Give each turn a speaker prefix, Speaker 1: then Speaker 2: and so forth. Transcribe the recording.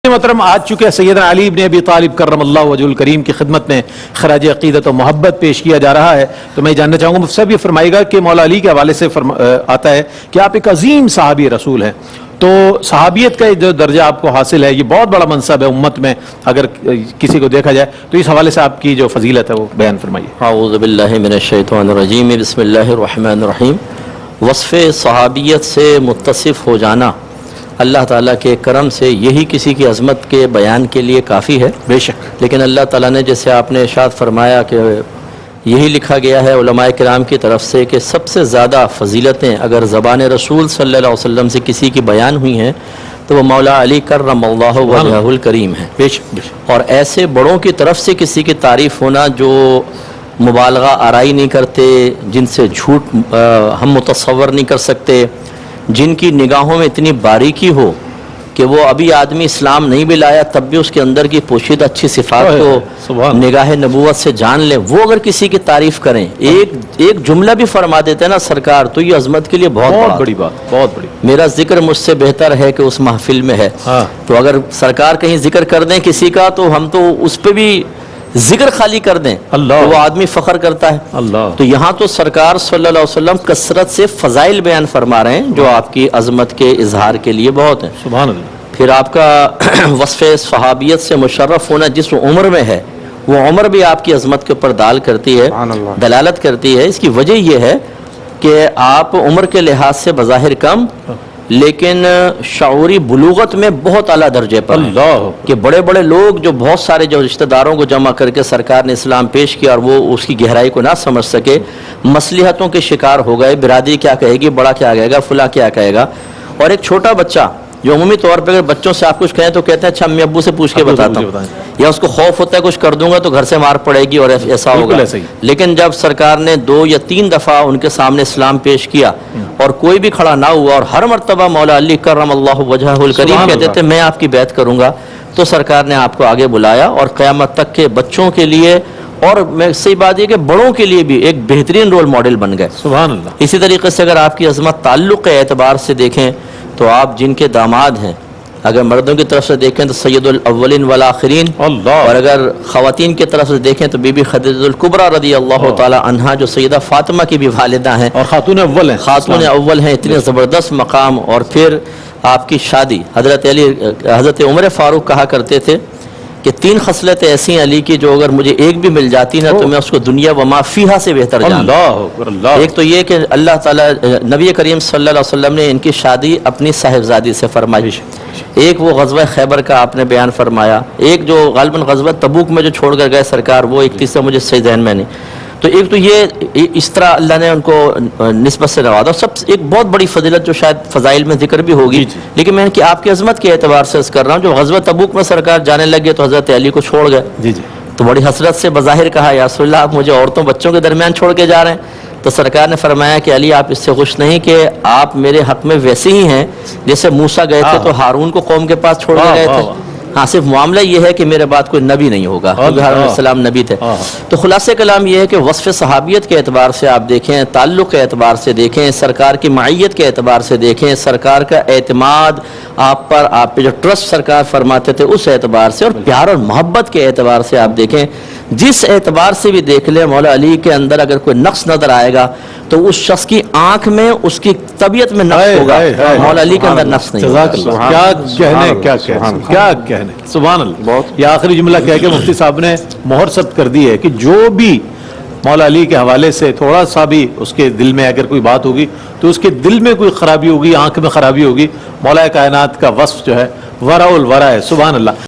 Speaker 1: محترم آج چکے سیدنا علی بن ابی طالب کرم اللہ وجہہ الکریم کی خدمت میں خراج عقیدت و محبت پیش کیا جا رہا ہے، تو میں جاننا چاہوں گا مفتی صاحب یہ فرمائے گا کہ مولا علی کے حوالے سے آتا ہے کہ آپ ایک عظیم صحابی رسول ہیں، تو صحابیت کا جو درجہ آپ کو حاصل ہے یہ بہت بڑا منصب ہے امت میں، اگر کسی کو دیکھا جائے تو اس حوالے سے آپ کی جو فضیلت ہے وہ بیان فرمائیے۔
Speaker 2: اعوذ باللہ من الشیطان الرجیم، بسم اللہ الرحمن الرحیم۔ وصف صحابیت سے متصف ہو جانا اللہ تعالیٰ کے کرم سے یہی کسی کی عظمت کے بیان کے لیے کافی ہے،
Speaker 1: بے شک،
Speaker 2: لیکن اللہ تعالیٰ نے جیسے آپ نے ارشاد فرمایا کہ یہی لکھا گیا ہے علماء کرام کی طرف سے کہ سب سے زیادہ فضیلتیں اگر زبان رسول صلی اللہ علیہ وسلم سے کسی کی بیان ہوئی ہیں تو وہ مولا علی کرم اللہ وجہہ الکریم ہے۔
Speaker 1: بے شک، بے شک،
Speaker 2: اور ایسے بڑوں کی طرف سے کسی کی تعریف ہونا جو مبالغہ آرائی نہیں کرتے، جن سے جھوٹ ہم متصور نہیں کر سکتے، جن کی نگاہوں میں اتنی باریکی ہو کہ وہ ابھی آدمی اسلام نہیں بھی لایا تب بھی اس کے اندر کی پوشیدہ اچھی صفات کو نگاہ نبوت سے جان لیں، وہ اگر کسی کی تعریف کریں، ایک جملہ بھی فرما دیتے ہیں نا سرکار، تو یہ عظمت کے لیے بہت
Speaker 1: بڑی بات، بہت بڑی۔
Speaker 2: میرا ذکر مجھ سے بہتر ہے کہ اس محفل میں ہے، تو اگر سرکار کہیں ذکر کر دیں کسی کا تو ہم تو اس پہ بھی ذکر خالی کر دیں تو وہ آدمی فخر کرتا ہے۔ تو یہاں تو سرکار صلی اللہ علیہ وسلم کثرت سے فضائل بیان فرما رہے ہیں جو آپ کی عظمت کے اظہار کے لیے بہت ہیں۔
Speaker 1: سبحان اللہ۔
Speaker 2: پھر آپ کا وصف صحابیت سے مشرف ہونا جس عمر میں ہے وہ عمر بھی آپ کی عظمت کے اوپر دلالت کرتی ہے۔ اس کی وجہ یہ ہے کہ آپ عمر کے لحاظ سے بظاہر کم لیکن شعوری بلوغت میں بہت اعلیٰ درجے پر ہیں کہ بڑے بڑے لوگ جو بہت سارے جو رشتہ داروں کو جمع کر کے سرکار نے اسلام پیش کیا اور وہ اس کی گہرائی کو نہ سمجھ سکے، مصلحتوں کے شکار ہو گئے، برادری کیا کہے گی، بڑا کیا کہے گا، فلاں کیا کہے گا، اور ایک چھوٹا بچہ جو عمومی طور پر اگر بچوں سے آپ کچھ کہیں تو کہتے ہیں اچھا امی ابو سے پوچھ کے بتاتا ہوں، یا اس کو خوف ہوتا ہے کچھ کر دوں گا تو گھر سے مار پڑے گی اور ایسا ہوگا، لیکن جب سرکار نے 2 یا 3 دفعہ ان کے سامنے اسلام پیش کیا اور کوئی بھی کھڑا نہ ہوا اور ہر مرتبہ مولا علی کرم اللہ وجہہ الکریم کہتے تھے میں آپ کی بیعت کروں گا، تو سرکار نے آپ کو آگے بلایا اور قیامت تک کے بچوں کے لیے اور میں صحیح بات یہ کہ بڑوں کے لیے بھی ایک بہترین رول ماڈل بن گئے۔
Speaker 1: سبحان اللہ۔
Speaker 2: اسی طریقے سے اگر آپ کی عظمت تعلق کے اعتبار سے دیکھیں تو آپ جن کے داماد ہیں، اگر مردوں کی طرف سے دیکھیں تو سید الاولین والآخرین، اور اگر خواتین کی طرف سے دیکھیں تو بی بی خدیجہ الکبریٰ رضی اللہ تعالی عنہا جو سیدہ فاطمہ کی بھی والدہ ہیں
Speaker 1: اور خاتون اول ہیں،
Speaker 2: خاتون اول ہیں، اتنے زبردست مقام۔ اور پھر آپ کی شادی حضرت عمر فاروق کہا کرتے تھے کہ 3 خصلتیں ایسی ہیں علی کی جو اگر مجھے ایک بھی مل جاتی نا تو میں اس کو دنیا و ما فیہا سے بہتر جانتا۔ ایک تو یہ کہ اللہ تعالیٰ نبی کریم صلی اللہ علیہ وسلم نے ان کی شادی اپنی صاحبزادی سے فرمائی، ایک وہ غزوہ خیبر کا آپ نے بیان فرمایا، ایک جو غالباً غزوہ تبوک میں جو چھوڑ کر گئے سرکار، وہ ایک تیسرا مجھے صحیح ذہن میں نہیں، تو ایک تو یہ اس طرح اللہ نے ان کو نسبت سے نوازا۔ سب ایک بہت بڑی فضیلت جو شاید فضائل میں ذکر بھی ہوگی، لیکن میں کہ آپ کی عظمت کے اعتبار سے اس کر رہا ہوں، جو غزوہ تبوک میں سرکار جانے لگے تو حضرت علی کو چھوڑ گئے، تو بڑی حسرت سے بظاہر کہا یا رسول اللہ آپ مجھے عورتوں بچوں کے درمیان چھوڑ کے جا رہے ہیں، تو سرکار نے فرمایا کہ علی آپ اس سے خوش نہیں کہ آپ میرے حق میں ویسے ہی ہیں جیسے موسیٰ گئے تھے تو ہارون کو قوم کے پاس چھوڑ کے گئے تھے، ہاں صرف معاملہ یہ ہے کہ میرے بعد کوئی نبی نہیں ہوگا کیونکہ ہارون علیہ السلام نبی تھے۔ تو خلاصہ کلام یہ ہے کہ وصف صحابیت کے اعتبار سے آپ دیکھیں، تعلق کے اعتبار سے دیکھیں، سرکار کی معیت کے اعتبار سے دیکھیں، سرکار کا اعتماد آپ پر، آپ پہ جو ٹرسٹ سرکار فرماتے تھے اس اعتبار سے، اور پیار اور محبت کے اعتبار سے آپ دیکھیں، جس اعتبار سے بھی دیکھ لیں مولا علی کے اندر اگر کوئی نقص نظر آئے گا تو اس شخص کی آنکھ میں اس کی طبیعت میں نقص ہوگا، مولا علی کے اندر نقص نہیں ہوگا۔
Speaker 1: کیا کہنے، سبحان اللہ۔ یہ آخری جملہ کہہ کے مفتی صاحب نے مہر ثبت کر دی ہے کہ جو بھی مولا علی کے حوالے سے تھوڑا سا بھی اس کے دل میں اگر کوئی بات ہوگی تو اس کے دل میں کوئی خرابی ہوگی، آنکھ میں خرابی ہوگی، مولا کائنات کا وصف جو ہے ورع الورع ہے۔ سبحان اللہ۔